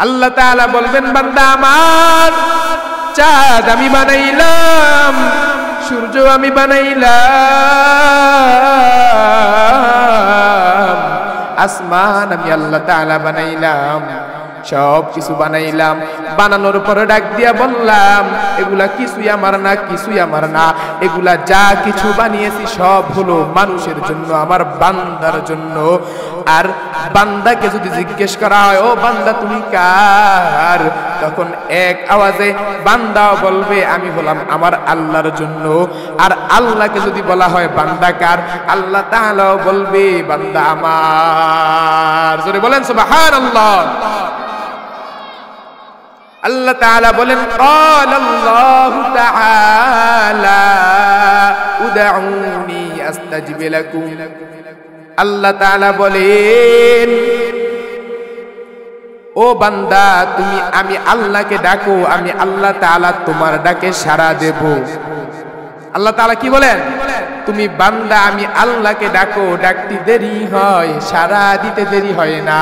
আল্লাহ তাআলা বলবেন বান্দা আমার, চাঁদ আমি বানাইলাম, সূর্য আমি বানাইলাম, আসমান আমি আল্লাহ তাআলা বানাইলাম, সব কিছু বানাইলাম। বানানোর পরে ডাক দিয়া বললাম এগুলা কিছুই আমার না, কিছুই আমার না, এগুলা যা কিছু বানিয়েছি সব হলো মানুষের জন্য, আমার বান্দার জন্য। আর বান্দাকে যদি জিজ্ঞেস করা হয় ও বান্দা তুমি কার, তখন এক আওয়াজে বান্দাও বলবে আমি হলাম আমার আল্লাহর জন্য। আর আল্লাহকে যদি বলা হয় বান্দা কার, আল্লাহ তাআলাও বলবে বান্দা আমার। জোরে বলেন সুবহানাল্লাহ। আল্লাহ তাআলা বলেন ক্বালাল্লাহু তাআলা উদউনি আস্তাজিব লাকুম। আল্লাহ তাআলা বলেন ও বান্দা তুমি আমি আল্লাহকে ডাকো, আমি আল্লাহ তাআলা তোমার ডাকে সাড়া দেব। আল্লাহ তাআলা কি বলেন? তুমি বান্দা আমি আল্লাহকে ডাকো, ডাকতে দেরি হয়, সাড়া দিতে দেরি হয় না।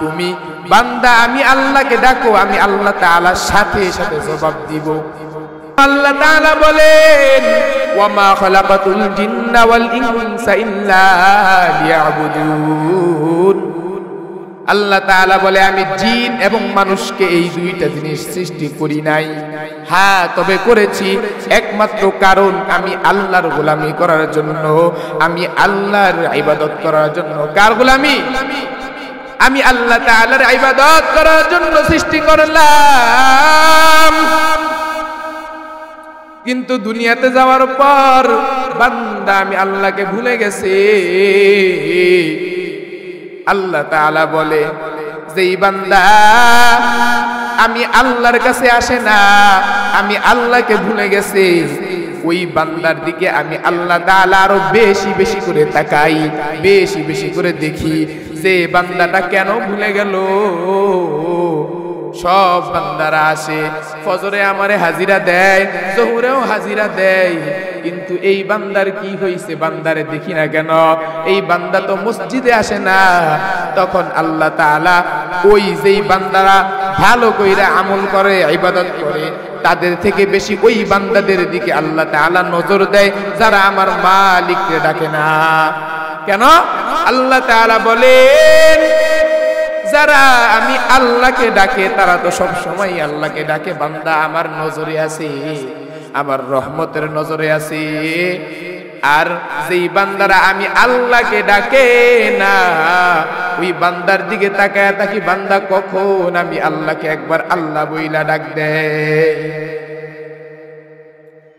তুমি বান্দা আমি আল্লাহকে ডাকো, আমি আল্লাহ তাআলার সাথে সাথে জবাব দিব। আল্লাহ তাআলা বলেন ওয়ামা খালাকাতুল জিন্না ওয়াল ইনসা ইল্লা লিয়াবুদুন। আল্লাহ তাআলা বলে আমি জিন এবং মানুষকে এই দুইটা জিনিস সৃষ্টি করি নাই, হ্যাঁ তবে করেছি একমাত্র কারণ আমি আল্লাহর গোলামি করার জন্য, আমি আল্লাহর ইবাদত করার জন্য। কার গোলামি? আমি আল্লাহ তাআলার ইবাদত করার জন্য সৃষ্টি করলাম। কিন্তু দুনিয়াতে যাওয়ার পর বান্দা আমি আল্লাহকে ভুলে গেছে। আল্লাহ তাআলা বলে যেই বান্দা আমি আল্লাহর কাছে আসে না, আমি আল্লাহকে ভুলে গেছে, ওই বান্দার দিকে আমি আল্লাহ তাআলা আরো বেশি বেশি করে তাকাই, বেশি বেশি করে দেখি যে বান্দাটা কেন ভুলে গেল। সব বান্দারা আসে, ফজরে আমারে হাজিরা দেয়, জোহরেও হাজিরা দেয়, কিন্তু এই বান্দার কি হইছে, বান্দারে দেখি না কেন? এই বান্দা তো মসজিদে আসে না। তখন আল্লাহ তাআলা ওই যেই বান্দারা ভালো কইরা আমল করে, ইবাদত করে, তাদের থেকে বেশি ওই বান্দাদের দিকে আল্লাহ তাআলা নজর দেয় যারা আমার মালিককে ডাকে না। কেন? আল্লাহ তাআলা বলেন যারা আমি আল্লাহকে ডাকে তারা তো সব সময় আল্লাহকে ডাকে, বান্দা আমার নজরে আছে, আমার রহমতের নজরে আছে। আর যেই বান্দারা আমি আল্লাহকে ডাকে না, ওই বান্দার দিকে তাকায় থাকি বান্দা কখন আমি আল্লাহকে একবার আল্লাহ বইলা ডাক দেয়।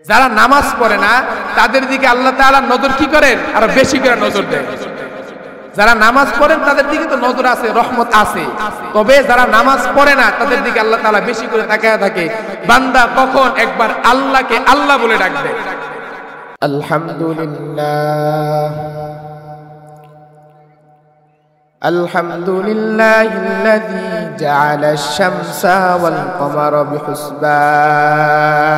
যারা নামাজ পড়ে না তাদের দিকে আল্লাহ তাআলা নজর কি করেন? আরো বেশি করে নজর দেন। যারা নামাজ পড়েন তাদের দিকে তো নজর আছে, রহমত আছে, তবে যারা নামাজ পড়ে না তাদের দিকে আল্লাহ তাআলা বেশি করে তাকায় থাকে বান্দা কখন একবার আল্লাহকে আল্লাহ বলে ডাকবে। আলহামদুলিল্লাহ আলহামদুলিল্লাহিল্লাযী জাআলা আশ-শামসা ওয়াল কমারা বিহুসবান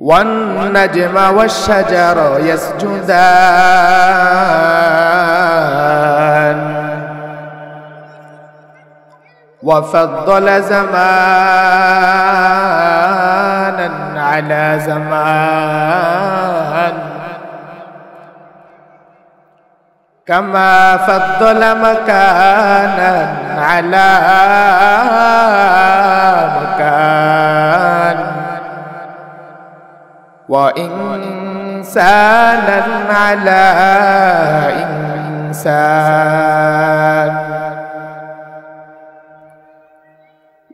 والنجم والشجر يسجدان وفضل زمانا على زمان كما فضل مكانا على مكان وإنسانا على إنسان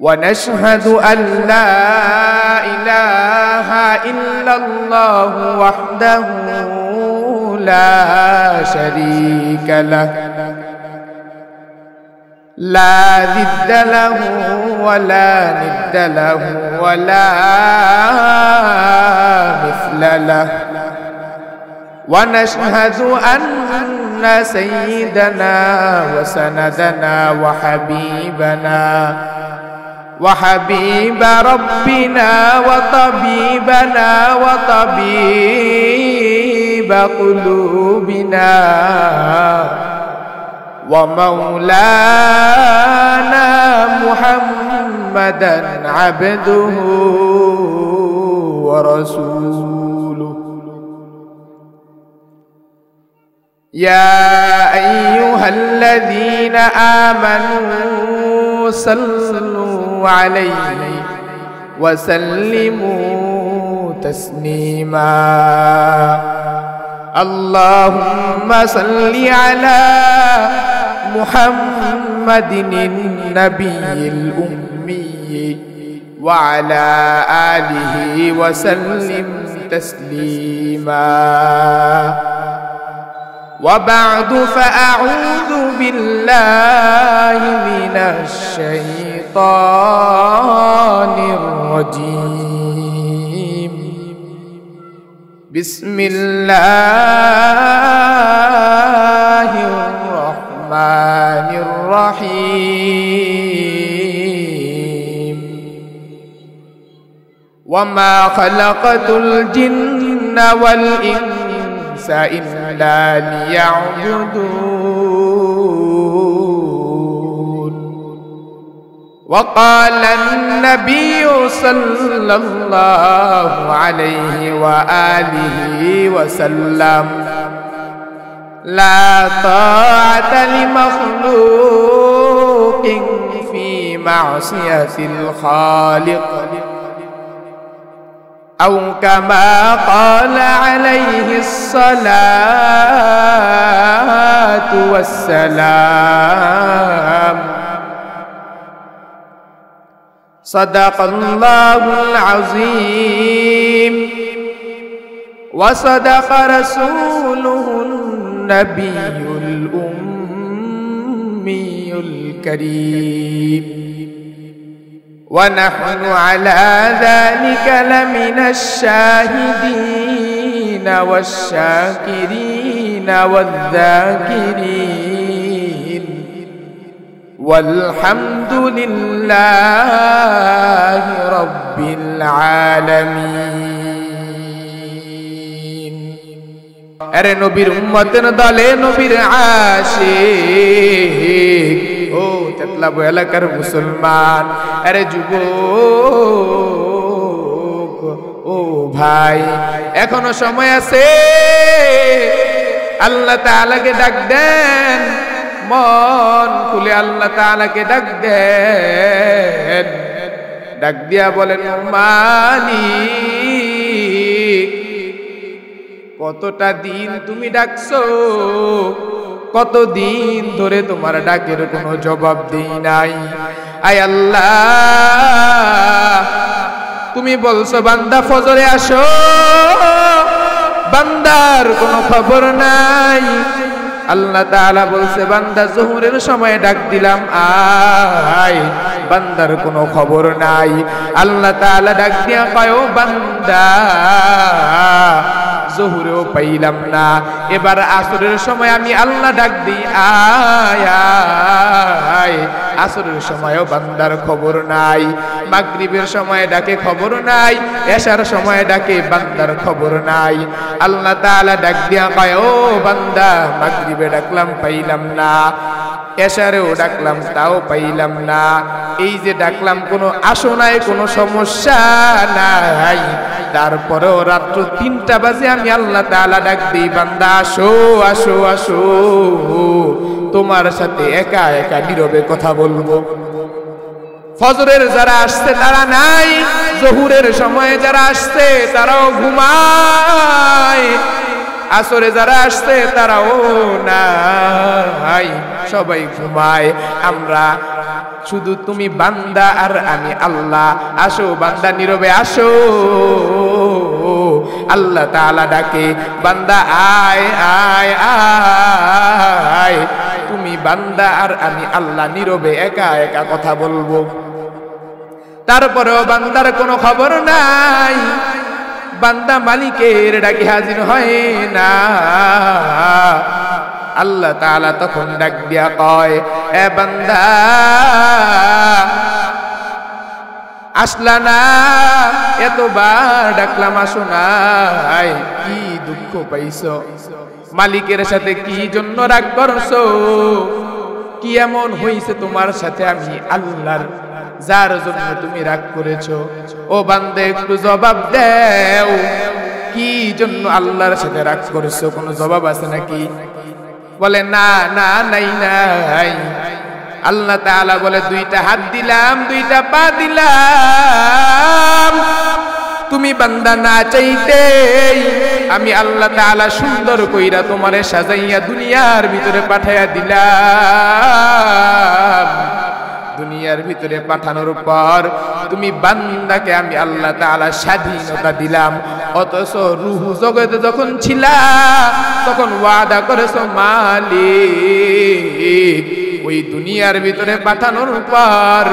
ونشهد أن لا إله إلا الله وحده لا شريك له لا ضد له ولا ند له ولا مثل له ونشهد أن سيدنا وسندنا وحبيب ربنا وطبيبنا وطبيب قلوبنا ومولانا محمدا عبده ورسوله يا أيها الذين آمنوا صلوا عليه وسلموا تسليما اللهم صل على محمد النبي الأمي وعلى آله وسلم تسليما وبعد فأعوذ بالله من الشيطان الرجيم بسم الله الرحمن الرحيم وما خلقت الجن والإنس إلا ليعبدون وقال النبي صلى الله عليه وآله وسلم لا طاعة لمخلوق في معصية الخالق أو كما قال عليه الصلاة والسلام صدق الله العظيم وصدق رسوله النبي الأمي الكريم ونحن على ذلك لمن الشاهدين والشاكرين والذاكرين والحمد لله رب العالمين আরে নবীর উম্মতের দলে নবীর আশিক ও তেতলাবো এলাকার মুসলমান আরে যুবক ও ভাই এখনো সময় আছে আল্লাহ তাআলাকে ডাক দেন মন খুলে আল্লাহ তাআলাকে ডাক দেন ডাক দিয়া বলেন মালিক কতটা দিন তুমি ডাকছো কতদিন ধরে তোমার ডাকের কোনো জবাব দেই নাই আয় আল্লাহ তুমি বলছো বান্দা ফজরে আসো বান্দার কোনো খবর নাই আল্লাহ তাআলা বলছে বান্দা যোহরের সময় ডাক দিলাম আয় বান্দার কোনো খবর নাই আল্লাহ তাআলা ডাক দিয়া কয় ও বান্দা যোহরেও পাইলাম না এবার আসরের সময় আমি আল্লাহ ডাক দিই আয় আয় আসরের সময়ও বান্দার খবর নাই মাগরিবের সময় ডাকে খবর নাই এশার সময় ডাকে বান্দার খবর নাই আল্লাহ তাআলা ডাক দিয়া কয় ও বান্দা মাগরিবে ডাকলাম পাইলাম না এশারেও ডাকলাম তাও পাইলাম না এই যে ডাকলাম কোনো আসো নাই কোনো সমস্যা নাই তারপরেও রাত্র 3টা বাজে আমি আল্লাহ তাআলা ডাক দিই বান্দা আসো আসো আসো তোমার সাথে একা একা নীরবে কথা বলবো ফজরের যারা আসছে তারা নাই যোহরের সময়ে যারা আসছে তারাও ঘুমায় আসরে যারা আসছে তারাও নাই সবাই ঘুমায় আমরা শুধু তুমি বান্দা আর আমি আল্লাহ আসো বান্দা নীরবে আসো আল্লাহ তাআলা ডাকে বান্দা আয় আয় আয় তুমি বান্দা আর আমি আল্লাহ নীরবে একা একা কথা বলবো তারপরেও বান্দার কোনো খবর নাই বান্দা মালিকের ডাকে হাজির হয় না আল্লাহ তাআলা তখন ডাক দিয়া কয় এ বান্দা আসলা না এতবার ডাকলাম আসো নাই কি দুঃখ পাইছো মালিকের সাথে কি জন্য রাগ করছো কি এমন হইছে তোমার সাথে আমি আল্লাহর, যার জন্য তুমি রাগ করেছো? ও বান্দা একটু জবাব দাও, কি জন্য আল্লাহর সাথে রাগ করেছো? কোনো জবাব আছে নাকি? বলে না না, নাই নাই। আল্লাহ তাআলা বলে দুইটা হাত দিলাম, দুইটা পা দিলাম, তুমি বান্দা না চাইতেই আমি আল্লাহ তাআলা সুন্দর কইরা তোমারে সাজাইয়া দুনিয়ার ভিতরে পাঠাইয়া দিলাম। দুনিয়ার ভিতরে পাঠানোর পর তুমি বান্দাকে আমি আল্লাহ তাআলা স্বাধীনতা দিলাম, অথচ রূহ জগতে যখন ছিলা তখন ওয়াদা করেছো মালিক ওই দুনিয়ার ভিতরে পাঠানোর পর,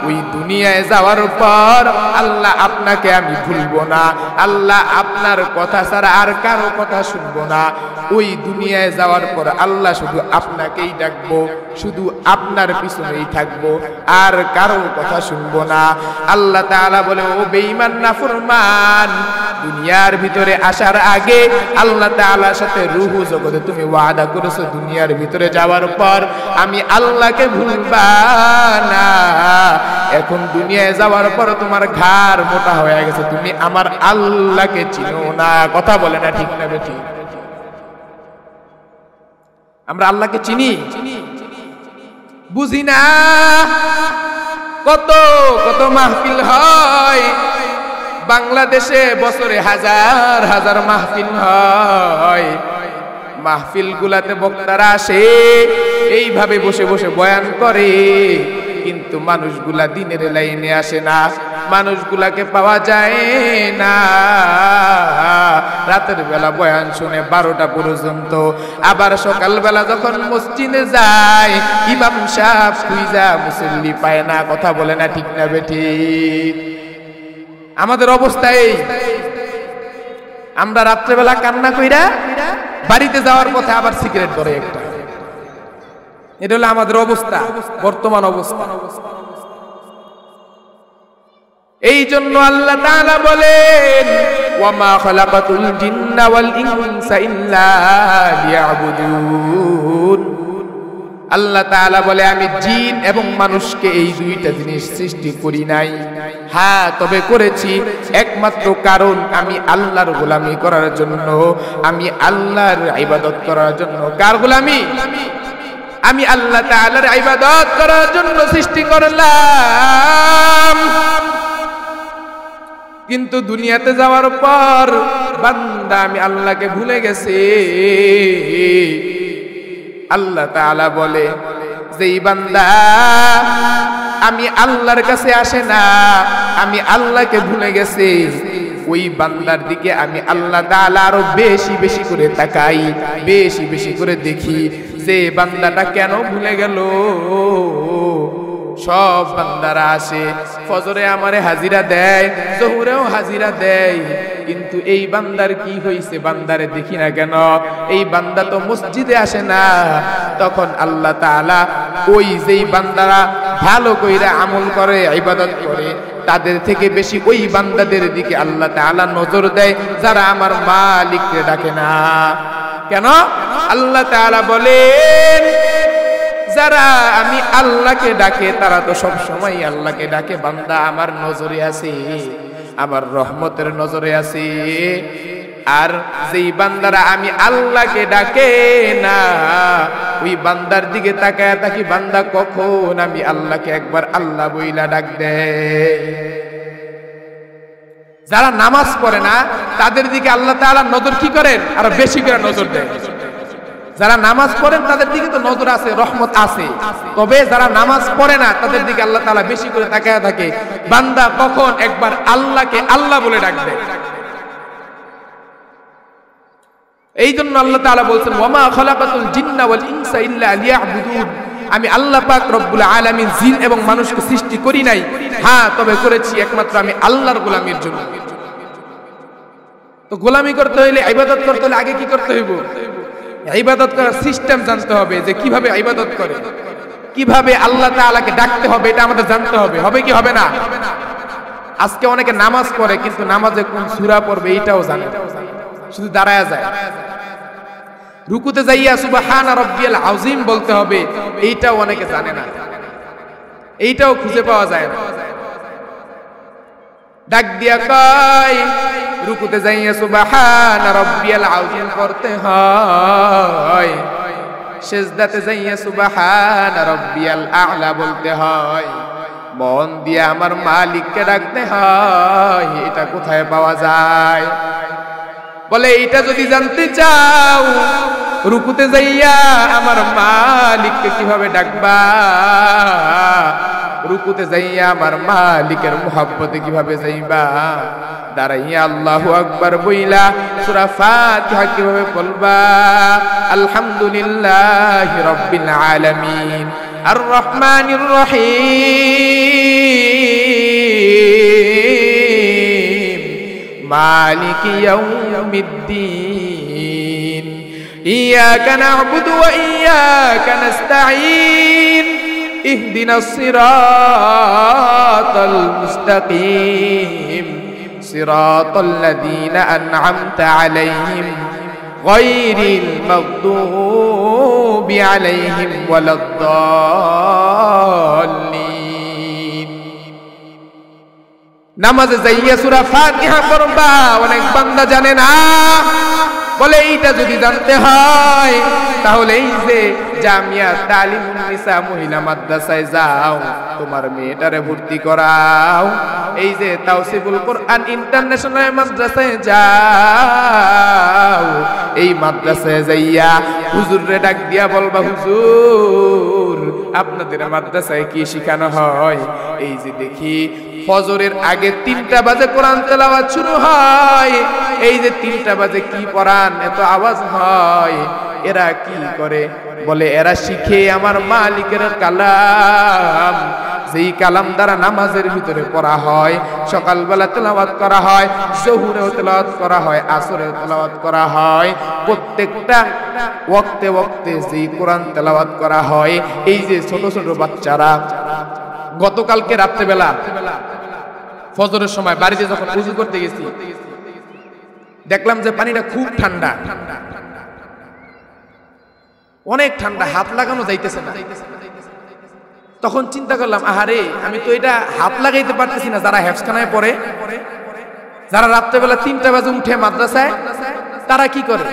ওই দুনিয়ায় যাওয়ার পর আল্লাহ আপনাকে আমি ভুলবো না, আল্লাহ আপনার কথা ছাড়া আর কারো কথা শুনবো না। ওই দুনিয়ায় যাওয়ার পর আল্লাহ শুধু আপনাকেই ডাকবো, শুধু আপনার পিছনেই থাকবো, আর কারো কথা শুনবো না। আল্লাহ তাআলা বলে ও বেঈমান নাফরমান, দুনিয়ার ভিতরে আসার আগে আল্লাহ তাআলার সাথে রূহ জগতে তুমি ওয়াদা করেছো দুনিয়ার ভিতরে যাওয়ার পর আমি আল্লাহকে ভুলবা না। এখন দুনিয়ায় যাওয়ার পর তোমার ঘাড় মোটা হয়ে গেছে, তুমি আমার আল্লাহকে চিনো না। কথা বলে না ঠিক না বেঠি? আমরা আল্লাহকে চিনি? বুঝি না। কত কত মাহফিল হয় বাংলাদেশে, বছরে হাজার হাজার মাহফিল হয়। মাহফিল গুলাতে বক্তারা আসে, এইভাবে বসে বসে বয়ান করে, কিন্তু মানুষগুলা দিনের লাইনে আসে না, মানুষগুলাকে পাওয়া যায় না। রাতের বেলা বয়ান শুনে 12টা পর্যন্ত, আবার সকালবেলা যখন মসজিদে যায় ইমাম সাহেব খুঁজা মুসল্লি পায় না। কথা বলে না ঠিক না বেঠিক? আমাদের অবস্থা এই, আমরা রাত্রেবেলা কান্না কইরা বাড়িতে যাওয়ার পথে আবার সিগারেট ধরে একটা। এটা হলো আমাদের অবস্থা, বর্তমান অবস্থা। এই জন্য আল্লাহ তাআলা বলেন ওয়া মা খালাকাতুল জিন্না ওয়াল ইনসা ইল্লা লিয়াবুদুন। আল্লাহ তাআলা বলে আমি জিন এবং মানুষকে এই দুইটা জিনিস সৃষ্টি করি নাই, হ্যাঁ তবে করেছি একমাত্র কারণ আমি আল্লাহর গোলামি করার জন্য, আমি আল্লাহর ইবাদত করার জন্য। কার গোলামি? আমি আল্লাহ তাআলার ইবাদত করার জন্য সৃষ্টি করলাম। কিন্তু দুনিয়াতে যাওয়ার পর বান্দা আমি আল্লাহকে ভুলে গেছে। আল্লাহ তাআলা বলে যেই বান্দা আমি আল্লাহর কাছে আসে না, আমি আল্লাহকে ভুলে গেছে, ওই বান্দার দিকে আমি আল্লাহ তাআলা আরো বেশি বেশি করে তাকাই, বেশি বেশি করে দেখি যে বান্দাটা কেন ভুলে গেল। সব বান্দারা আসে, ফজরে আমারে হাজিরা দেয়, জোহরেও হাজিরা দেয়, কিন্তু এই বান্দার কি হইছে? বান্দারে দেখি না কেন? এই বান্দা তো মসজিদে আসে না। তখন আল্লাহ তাআলা ওই যেই বান্দারা ভালো কইরা আমল করে, ইবাদত করে, তাদের থেকে বেশি ওই বান্দাদের দিকে আল্লাহ তাআলা নজর দেয় যারা আমার মালিককে ডাকে না। কেন? আল্লাহ তাআলা বলেন যারা আমি আল্লাহকে ডাকে তারা তো সব সময় আল্লাহকে ডাকে। বান্দা আমার নজরে আছে, আমার রহমতের নজরে আছে। আর যেই বান্দারা আমি আল্লাহকে ডাকে না, ওই বান্দার দিকে তাকায় থাকি বান্দা কখন আমি আল্লাহকে একবার আল্লাহ বইলা ডাক দেয়। যারা নামাজ পড়ে না তাদের দিকে আল্লাহ তাআলা নজর কি করেন? আরো বেশি করে নজর দেয়। যারা নামাজ পড়েন তাদের দিকে তো নজর আছে, রহমত আছে, তবে যারা নামাজ পড়ে না তাদের দিকে আল্লাহ তাআলা বেশি করে তাকায় থাকে বান্দা কখন একবার আল্লাহকে আল্লাহ বলে ডাকবে। এই জন্য আল্লাহ তাআলা বলছেন ওয়া মা খালাকাতুল জিন্না ওয়াল ইনসা ইল্লা লিয়াবুদুন। আমি আল্লাহ পাক রব্বুল আলামিন জিন এবং মানুষকে সৃষ্টি করি নাই, হ্যাঁ তবে করেছি একমাত্র আমি আল্লাহর গোলামির জন্য। তো গোলামি করতে হইলে, ইবাদত করতে হলে আগে কি করতে হইব? ইবাদত করার সিস্টেম জানতে হবে, যে কিভাবে ইবাদত করে, কিভাবে আল্লাহ তাআলাকে ডাকতে হবে, এটা আমাদের জানতে হবে। হবে কি হবে না? আজকে অনেকে নামাজ পড়ে কিন্তু নামাজে কোন সূরা পড়বে এটাও জানে না, শুধু দাঁড়ায় যায়। রুকুতে যাইয়া সুবহানা রাব্বিয়াল আযীম বলতে হবে, এইটাও অনেকে জানে না, এইটাও খুঁজে পাওয়া যায় না। ডাক দিয়া কয় রুকুতে যাইয়া সুবহানা রাব্বিয়াল আযীম পড়তে হয়, সিজদাতে যাইয়া সুবহানা রাব্বিয়াল আ'লা বলতে হয়, মন দিয়ে আমার মালিককে ডাকতে হয়। এটা কোথায় পাওয়া যায়? বলে এইটা যদি জানতে চাও, রুকুতে যাইয়া আমার মালিককে কিভাবে ডাকবা, রুকুতে যাইয়া আমার মালিকের মুহাব্বতে কিভাবে যাইবা, দাঁড়াইয়া আল্লাহু আকবার বইলা সূরা ফাতিহা কিভাবে বলবা, আলহামদুলিল্লাহি রাব্বিল আলামিন আর রহমানির রহিম মালিকি ইয়াউমিদ্দিন ইয়াকা না'বুদু ওয়া ইয়াকা নাস্তাঈন ইহদিনাস সিরাতাল মুস্তাকিম সিরাতাল লাযীনা আন'আমতা আলাইহিম গায়রিল মাগদুবি আলাইহিম ওয়ালাদ-দাল্লিন। নামাজে যাইয়া সূরা ফাতিহা পড়বা, অনেক বান্দা জানে না। বলে এইটা যদি জানতে হয় তাহলে এই যে জামিয়া তালিমুন নিসা মহিলা মাদ্রাসায় যাও, তোমার মেয়েটারে ভর্তি করাও। এই যে তাওসিফুল কোরআন ইন্টারন্যাশনাল মাদ্রাসায় যাও, এই মাদ্রাসায় যাইয়া হুজুররে ডাক দিয়া বলবা, হুজুর আপনাদের মাদ্রাসায় কি শেখানো হয়? এই যে দেখি ফজরের আগে 3টা বাজে কোরআন তেলাওয়াত শুরু হয়, এই যে 3টা বাজে কি পড়ান, এত আওয়াজ হয়, এরা কি করে? বলে এরা শিখে আমার মালিকের কালাম, যেই কালাম দ্বারা নামাজের ভিতরে পড়া হয়, সকালবেলা তেলাওয়াত করা হয়, জোহরেও তেলাওয়াত করা হয়, আসরেও তেলাওয়াত করা হয়, প্রত্যেকটা ওয়াক্তে ওয়াক্তে যেই কোরআন তেলাওয়াত করা হয়। এই যে ছোট ছোট বাচ্চারা, গতকালকে রাত্রেবেলা ফজরের সময় বাড়িতে যখন ওযু করতে গেছি, দেখলাম যে পানিটা খুব ঠান্ডা, অনেক ঠান্ডা, হাত লাগানো যাইতেছে না। তখন চিন্তা করলাম, আহারে আমি তো এটা হাত লাগাইতে পারতেছি না। যারা হেফজখানায় পড়ে, যারা রাত্রেবেলা 3টা বাজে উঠে মাদ্রাসায়, তারা কি করে?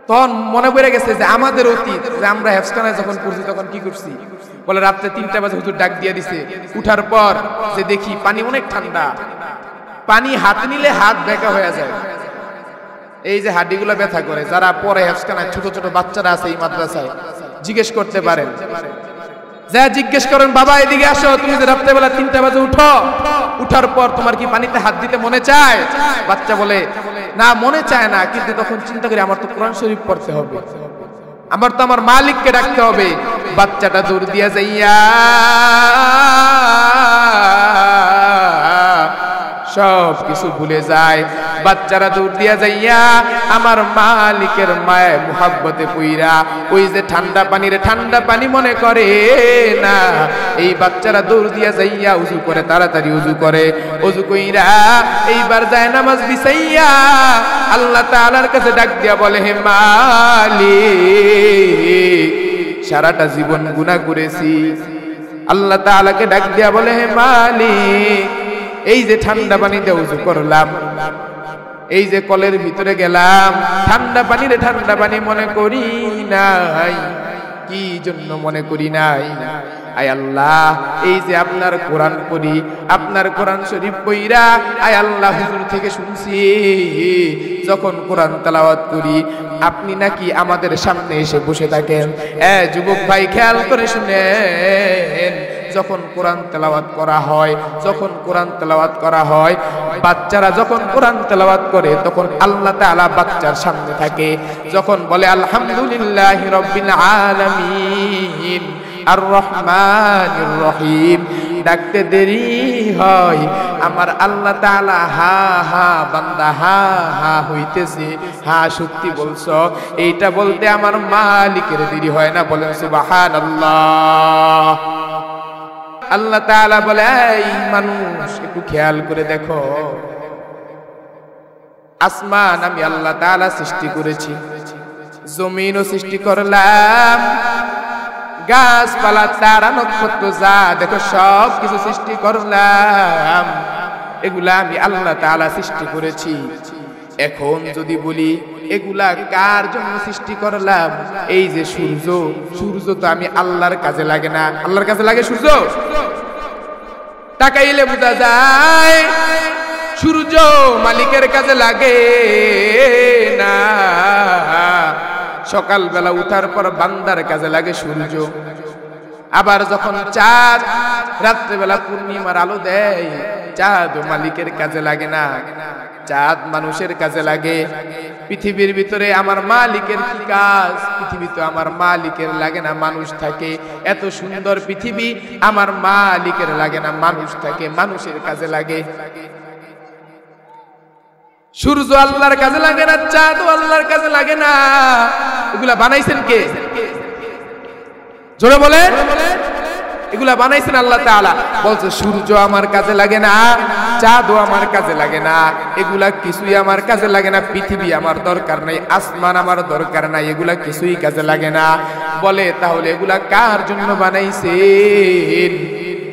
তখন মনে পড়ে গেছে যে আমাদের অতীত, যে আমরা হেফজখানায় যখন পড়ছি তখন কি করছি। বলে রাত্রে 3টা বাজে হুজুর ডাক দিয়ে দিছে, উঠার পর যে দেখি পানি অনেক ঠান্ডা, পানি হাতে নিলে হাত বেঁকা হয়ে যায়, এই যে হাড্ডিগুলো ব্যথা করে। যারা পরে হেফজখানায় ছোট ছোট বাচ্চারা আছে এই মাদ্রাসায়, জিজ্ঞেস করতে পারেন, যা জিজ্ঞেস করেন, বাবা এদিকে আসো, তুমি যে রাত্রেবেলা 3টা বাজে উঠো, উঠার পর তোমার কি পানিতে হাত দিতে মনে চায়? বাচ্চা বলে না, মনে চায় না, কিন্তু তখন চিন্তা করি আমার তো কোরআন শরীফ পড়তে হবে, আমার তো আমার মালিককে ডাকতে হবে। বাচ্চাটা দূর দিয়া যাইয়া সব কিছু ভুলে যায়, বাচ্চারা দূর দিয়া যাইয়া আমার মালিকের মায়ে মুহাব্বতে পইরা ওই যে ঠান্ডা পানির ঠান্ডা পানি মনে করে না। এই বাচ্চারা দূর দিয়া যাইয়া উযু করে, তাড়াতাড়ি উযু করে, উযু কইরা এইবার যায় নামাজ বিছাইয়া আল্লাহ তাআলার কাছে ডাক দিয়া বলে, হে মালিক সারাটা জীবন গুনাহ করেছি। আল্লাহ তাআলাকে ডাক দিয়া বলে, হে মালিক এই যে ঠান্ডা পানিতে উযু করলাম, এই যে কলের ভিতরে গেলাম, ঠান্ডা পানিরে ঠান্ডা পানি মনে করি নাই, কি জন্য মনে করি নাই? আয় আল্লাহ এই যে আপনার কোরআন পড়ি, আপনার কোরআন শরীফ পড়া, আয় আল্লাহ হুজুর থেকে শুনছি যখন কোরআন তেলাওয়াত করি আপনি নাকি আমাদের সামনে এসে বসে থাকেন। যুবক ভাই খেয়াল করে শুনেন, যখন কোরআন তেলাওয়াত করা হয়, যখন কোরআন তেলাওয়াত করা হয়, বাচ্চারা যখন কোরআন তেলাওয়াত করে তখন আল্লাহ তাআলা বাচ্চার সামনে থাকে। যখন বলে আলহামদুলিল্লাহি রাব্বিল আলামিন আর রহমানির রহিম, ডাকতে দেরি হয়, আমার আল্লাহ তাআলা হা হা বান্দা হা হা হইতেছে, হা সত্যি বলছো, এইটা বলতে আমার মালিকের দেরি হয় না। বলেন সুবহানাল্লাহ। আল্লাহ তাআলা বলে, এই মানুষ একটু খেয়াল করে দেখো, আসমান আমি আল্লাহ তাআলা সৃষ্টি করেছি, জমিনও সৃষ্টি করলাম, গাছপালা তারা নক্ষত্র যা দেখো সব কিছু সৃষ্টি করলাম, এগুলা আমি আল্লাহ তাআলা সৃষ্টি করেছি। এখন যদি বলি এগুলা কার জন্য সৃষ্টি করলাম, এই যে সূর্য, সূর্য তো আমি আল্লাহর কাজে লাগে না। আল্লাহর কাজে লাগে সূর্য? তাকাইলে বোঝা যায় সূর্য মালিকের কাজে লাগে না। সকালবেলা উঠার পর বান্দার কাজে লাগে সূর্য, আবার যখন চাঁদ রাত্রেবেলা পূর্ণিমার আলো দেয়, চাঁদ মালিকের কাজে লাগে না, চাঁদ মানুষের কাজে লাগে। পৃথিবীর ভিতরে আমার মালিকের কি কাজ? পৃথিবী তো আমার মালিকের লাগে না, মানুষ থাকে। এত সুন্দর পৃথিবী আমার মালিকের লাগে না, মানুষ থাকে, মানুষের কাজে লাগে। সূর্য আল্লাহর কাজে লাগে না, চাঁদ আল্লাহর কাজে লাগে না। এগুলা বানাইছেন কে? জোরে বলেন। এগুলা বানাইছেন আল্লাহ তাআলা। বলছে সূর্য আমার কাজে লাগে না, চাঁদও আমার কাজে লাগে না, এগুলা কিছুই আমার কাজে লাগে না। পৃথিবী আমার দরকার নাই, আসমান আমার দরকার নাই, এগুলা কিছুই কাজে লাগে না। বলে তাহলে এগুলা কার জন্য বানাইছেন?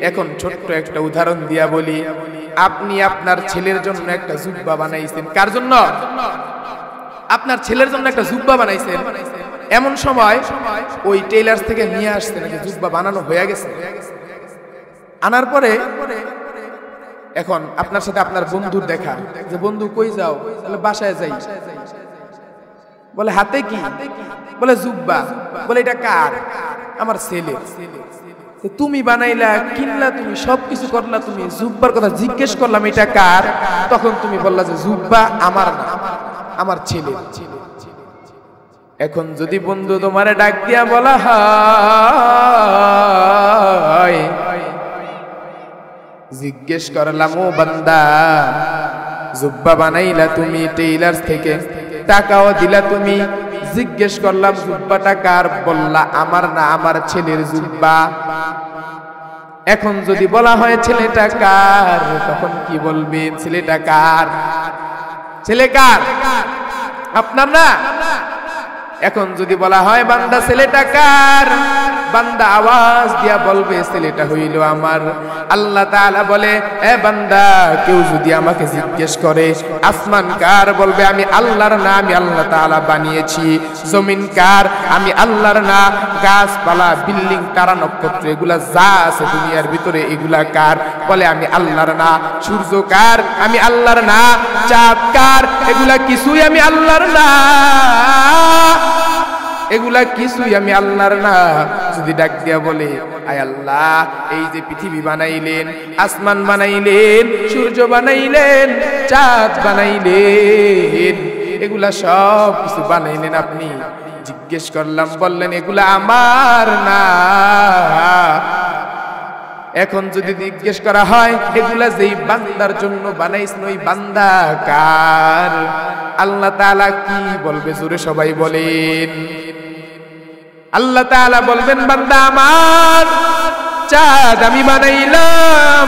এখন ছোট্ট একটা উদাহরণ দিয়া বলি, আপনি আপনার ছেলের জন্য একটা জুব্বা বানাইছেন। কার জন্য? আপনার ছেলের জন্য একটা জুব্বা বানাইছেন। এমন সময় ওই টেইলার্স থেকে নিয়ে আসছে নাকি জুব্বা বানানো হয়ে গেছে। আনার পরে এখন আপনার সাথে আপনার বন্ধুর দেখা, যে বন্ধু কই যাও? বলে বাসায় যাই। বলে হাতে কি? বলে জুব্বা। বলে এটা কার? আমার ছেলে। তুমি বানাইলা, কিনলা, তুমি সবকিছু করলা, তুমি জুব্বার কথা জিজ্ঞেস করলাম এটা কার? তখন তুমি বললা যে জুব্বা আমার না, আমার ছেলে। এখন যদি বন্ধু তোমারে ডাক দিয়া বলা হয়, জিজ্ঞেস করলাম ও বান্দা জুব্বা বানাইলা তুমি টেইলার্স থেকে, টাকাও দিলা তুমি, জিজ্ঞেস করলাম জুব্বাটা কার? বললা আমার না, আমার ছেলের জুব্বা। এখন যদি বলা হয় ছেলেটা কার, তখন কি বলবেন? ছেলেটা কার? ছেলে কার? আপনার না। এখন যদি বলা হয় বান্দা ছেলেটা কার, বান্দা আওয়াজ দিয়া বলবে ছেলেটা হইল আমার। আল্লাহ তাআলা বলে এ বান্দা, কেউ যদি আমাকে জিজ্ঞেস করে আসমান কার, বলবে আমি আল্লাহর না, আমি আল্লাহ তাআলা বানিয়েছি। জমিন কার? আমি আল্লাহর না। গাছপালা, বিল্ডিং, তারা নক্ষত্র এগুলা যা আছে দুনিয়ার ভিতরে এগুলা কার? বলে আমি আল্লাহর না। সূর্য কার? আমি আল্লাহর না। চাঁদ কার? এগুলা কিছুই আমি আল্লাহর না, এগুলা কিছুই আমি আল্লাহর না। যদি ডাক দিয়া বলে আয় আল্লাহ, এই যে পৃথিবী বানাইলেন, আসমান বানাইলেন, সূর্য বানাইলেন, চাঁদ বানাইলেন, এগুলা সব কিছু বানাইলেন আপনি। জিজ্ঞেস করলাম, বললেন এগুলা আমার না। এখন যদি জিজ্ঞেস করা হয় এগুলা যেই বান্দার জন্য বানাইছেন, ওই বান্দা কার? আল্লাহ তাআলা কি বলবে? জোরে সবাই বলেন। আল্লাহ তাআলা বলবেন বান্দা আমার। চাঁদ আমি বানাইলাম,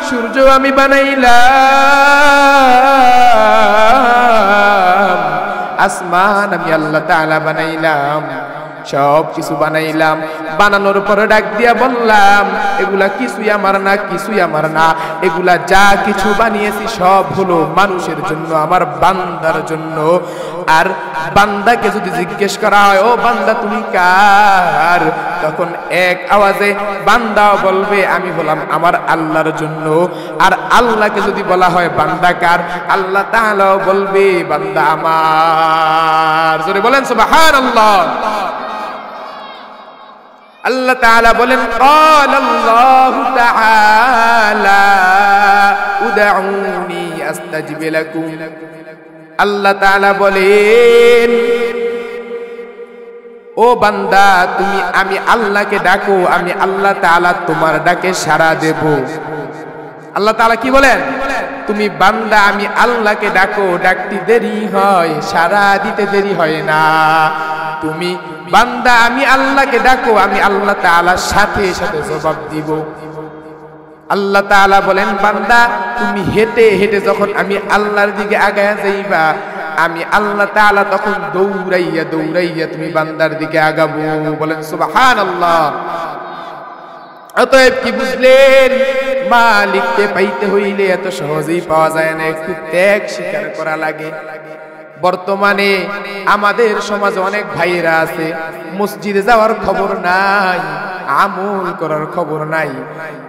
সূর্য আমি বানাইলাম, আসমান আমি আল্লাহ তাআলা বানাইলাম, সব কিছু বানাইলাম। বানানোর পরে ডাক দিয়া বললাম এগুলা কিছুই আমার না, কিছুই আমার না। এগুলা যা কিছু বানিয়েছি সব হলো মানুষের জন্য, আমার বান্দার জন্য। আর বান্দাকে যদি জিজ্ঞেস করা হয় ও বান্দা তুমি কার, তখন এক আওয়াজে বান্দাও বলবে আমি হলাম আমার আল্লাহর জন্য। আর আল্লাহকে যদি বলা হয় বান্দা কার, আল্লাহ তাআলাও বলবে বান্দা আমার। জোরে বলেন সুবহানাল্লাহ। আল্লাহ তাআলা বলেন ক্বালাল্লাহু তাআলা উদউনি আস্তাজিব লাকুম। আল্লাহ তাআলা বলেন ও বান্দা তুমি আমি আল্লাহকে ডাকো, আমি আল্লাহ তাআলা তোমার ডাকে সাড়া দেব। আল্লাহ তাআলা কি বলেন? তুমি বান্দা আমি আল্লাহকে ডাকো, ডাকতে দেরি হয়, সাড়া দিতে দেরি হয় না। তুমি বান্দা আমি আল্লাহকে ডাকো, আমি আল্লাহ তাআলার সাথে সাথে জবাব দিব। আল্লাহ তাআলা বলেন বান্দা তুমি হেঁটে হেঁটে যখন আমি আল্লাহর দিকে আগায়া যাইবা, আমি আল্লাহ তাআলা তখন দৌড়াইয়া দৌড়াইয়া তুমি বান্দার দিকে আগাবো। বলেন সুবহানাল্লাহ। অতএব কি বুঝলেন, মালিককে পাইতে হইলে এত সহজেই পাওয়া যায় না, একটু ত্যাগ স্বীকার করা লাগে। বর্তমানে আমাদের সমাজে অনেক ভাইয়েরা আছে, মসজিদে যাওয়ার খবর নাই, আমল করার খবর নাই,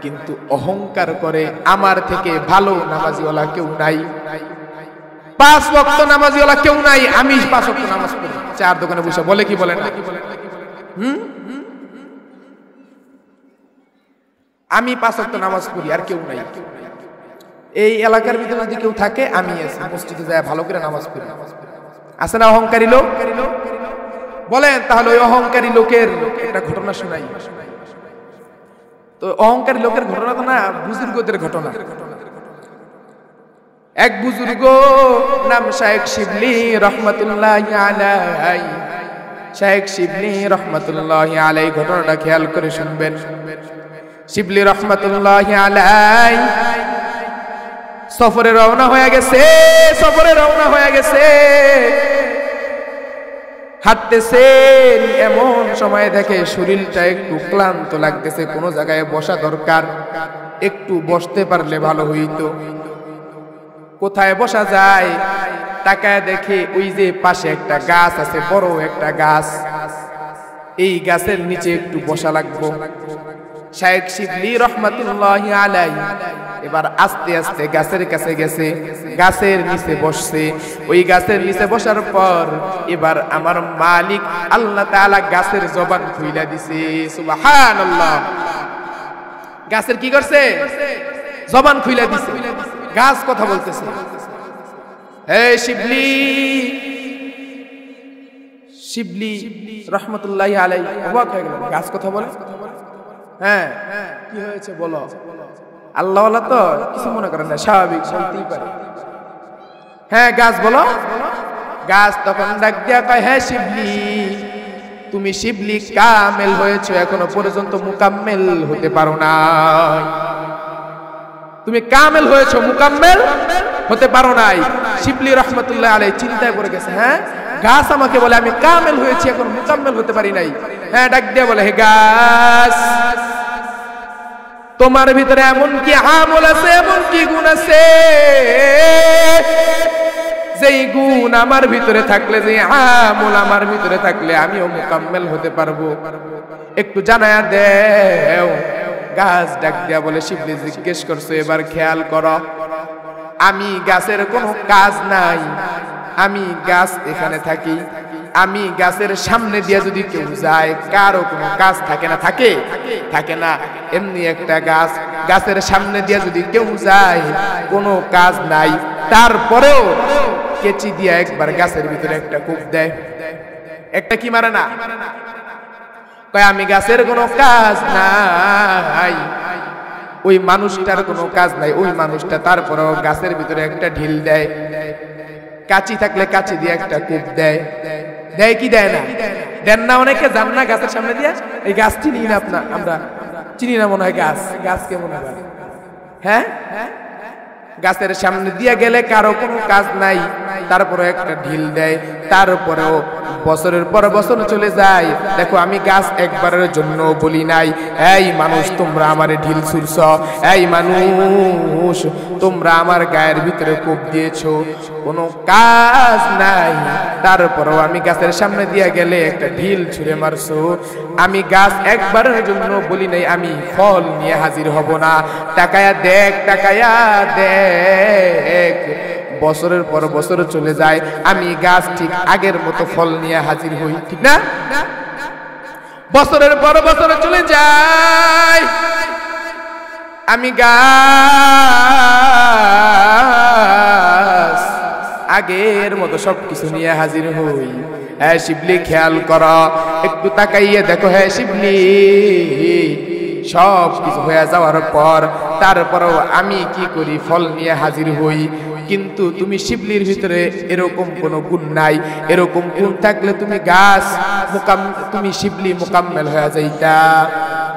কিন্তু অহংকার করে আমার থেকে ভালো নামাজিওয়ালা কেউ নাই, 5 ওয়াক্ত নামাজিওয়ালা কেউ নাই, আমি 5 ওয়াক্ত নামাজ পড়ি, চার দোকানে বসে বলে কি বলে না, আমি 5 ওয়াক্ত নামাজ পড়ি আর কেউ নাই। এই এলাকার ভিতরে যদি কেউ থাকে, আমি আছি, মসজিদে যায় ভালো করে নামাজ পড়ি। আছে না অহংকারী লোক? বলেন তাহলে ওই অহংকারী লোকের একটা ঘটনা শোনাই। তো অহংকারী লোকের ঘটনা তো না, বুজুর্গদের ঘটনা। এক বুজুর্গ নাম শায়েখ শিবলি রহমাতুল্লাহি আলাইহি, শায়েখ শিবলি রহমাতুল্লাহি আলাইহি ঘটনাটা খেয়াল করে শুনবেন। শিবলি রহমাতুল্লাহি আলাইহি সফরে রওনা হয়ে গেছে, হাঁটতেছেন, এমন সময় দেখে শরীরটা একটু ক্লান্ত লাগতেছে, কোন জায়গায় বসা দরকার, একটু বসতে পারলে ভালো হইতো। কোথায় বসা যায় তাকায় দেখে ওই যে পাশে একটা গাছ আছে, বড় একটা গাছ, এই গাছের নিচে একটু বসা লাগবো। শায়েখ শিবলি রহমাতুল্লাহি আলাইহি এবার আস্তে আস্তে গাছের কাছে গেছে, গাছের নিচে বসছে। ওই গাছের নিচে বসার পর এবার আমার মালিক আল্লাহ তাআলা গাছের জবান খুইলা দিছে। সুবহানাল্লাহ। গাছের কি করছে? জবান খুইলা দিছে। গাছ কথা বলতেছে, হে শিবলি, শিবলি রহমাতুল্লাহি আলাইহি অবাক হয়ে গেল, গাছ কথা বলে? হ্যাঁ, কি হয়েছে বলো? আল্লাহওয়ালা তো কিছু মনে করেন না, স্বাভাবিক বলতেই পারে। হ্যাঁ গাছ বলো। গাছ তখন ডাক দিয়া কয়, হ্যাঁ শিবলি, তুমি শিবলি কামেল হয়েছো, এখনো পর্যন্ত মুকাম্মেল হতে পারো না। তুমি কামেল হয়েছো, মুকাম্মেল হতে পারো নাই। শিবলি রহমাতুল্লাহি আলাইহি চিন্তায় পড়ে গেছে, হ্যাঁ গাছ আমাকে বলে আমি কামেল হয়েছি, এখন মুকাম্মেল হতে পারি নাই। হ্যাঁ ডাক দিয়া বলে, হে গাছ, তোমার ভিতরে এমন কি আমল আছে, এমন কি গুণ আছে, যেই গুণ আমার ভিতরে থাকলে, যে আমল আমার ভিতরে থাকলে আমিও মুকাম্মেল হতে পারবো, একটু জানায়া দেও। গাছ ডাক দিয়া বলে, শিবলি জিজ্ঞেস করছো, এবার খেয়াল করো, আমি গাছের কোনো কাজ নাই, আমি গাছ এখানে থাকি, আমি গাছের সামনে দিয়ে যদি কেউ যায়, কারো কোনো কাজ থাকে না? থাকে না। এমনি একটা গাছ, গাছের সামনে দিয়ে যদি কেউ যায় কোনো কাজ নাই, তারপরেও কেচি দিয়ে একবার গাছের ভিতরে একটা কোপ দেয়, একটা কি মারে না? কয় আমি গাছের কোনো কাজ নাই, ওই মানুষটার কোনো কাজ নাই, ওই মানুষটা তারপরেও গাছের ভিতরে একটা ঢিল দেয়, কাঁচি থাকলে কাঁচি দিয়ে একটা কোপ দেয়। দেয় কি দেয় না? দেন না? অনেকে যান না গাছের সামনে দিয়ে, এই গাছ চিনি না, আমরা চিনি না মনে হয়, গাছ কেমন হয়? হ্যাঁ, গাছের সামনে দিয়ে গেলে কারো কোনো কাজ নাই, তারপরে একটা ঢিল দেয়, তারপরেও বছরের পর বছর চলে যায়। দেখো আমি গাছ একবারের জন্য বলি নাই, এই মানুষ তোমরা আমারে ঢিল ছুড়ছ, এই মানুষ তোমরা আমার গায়ের ভিতরে কোপ দিয়েছো, কোনো কাজ নাই, তারপরেও আমি গাছের সামনে দিয়ে গেলে একটা ঢিল ছুঁড়ে মারছো। আমি গাছ একবারের জন্য বলি নাই আমি ফল নিয়ে হাজির হব না। তাকায়া দেখ, তাকায়া দেখ, বছরের পর বছর চলে যায়, আমি গাছ ঠিক আগের মতো ফল নিয়ে হাজির হই, ঠিক না? বছরের পর বছর চলে যায়, আমি গাছ আগের মতো সবকিছু নিয়ে হাজির হই। হ্যাঁ শিবলি খেয়াল করো, একটু তাকাইয়ে দেখো, হ্যাঁ শিবলি, সব কিছু হয়ে যাওয়ার পর তারপরেও আমি কি করি? ফল নিয়ে হাজির হই। কিন্তু তুমি শিবলির ভিতরে এরকম কোনো গুণ নাই, এরকম গুণ থাকলে তুমি গাছ তুমি শিবলি মুকাম্মেল হয়ে যাইতা।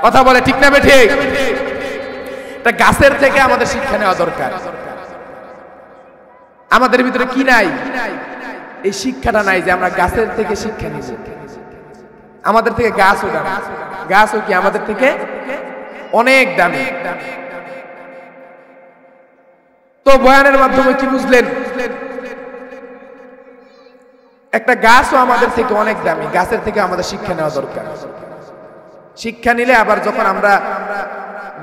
কথা বলে ঠিক না ঠিক? তা গাছের থেকে আমাদের শিক্ষা নেওয়া দরকার। আমাদের ভিতরে কি নাই? এই শিক্ষাটা নাই যে আমরা গাছের থেকে শিক্ষা নিব। আমাদের থেকে গাছও দামি, গাছও কি আমাদের থেকে অনেক দামি। তো বয়ানের মাধ্যমে কি বুঝলেন? একটা গাছও আমাদের থেকে অনেক দামি, গাছের থেকে আমাদের শিক্ষা নেওয়া দরকার। শিক্ষা নিলে আবার যখন আমরা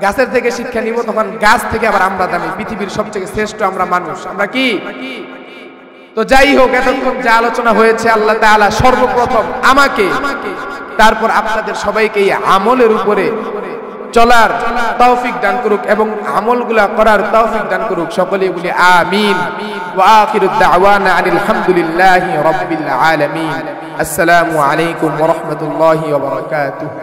গাছের থেকে শিক্ষা নিব তখন গাছ থেকে আবার আমরা দামি, পৃথিবীর সবচেয়ে শ্রেষ্ঠ আমরা মানুষ, আমরা কি? তো যাই হোক, এতক্ষণ যা আলোচনা হয়েছে আল্লাহ তাআলা সর্বপ্রথম আমাকে, তারপর আপনাদের সবাইকে এই আমলের উপরে চলার তৌফিক দান করুক এবং আমলগুলা করার তৌফিক দান করুক। সকলেই বলি আমিন। ওয়া আখিরু দাওয়ানা আনিল হামদুলিল্লাহি রাব্বিল আলামিন। আসসালামু আলাইকুম ওয়া রাহমাতুল্লাহি ওয়া বারাকাতুহু।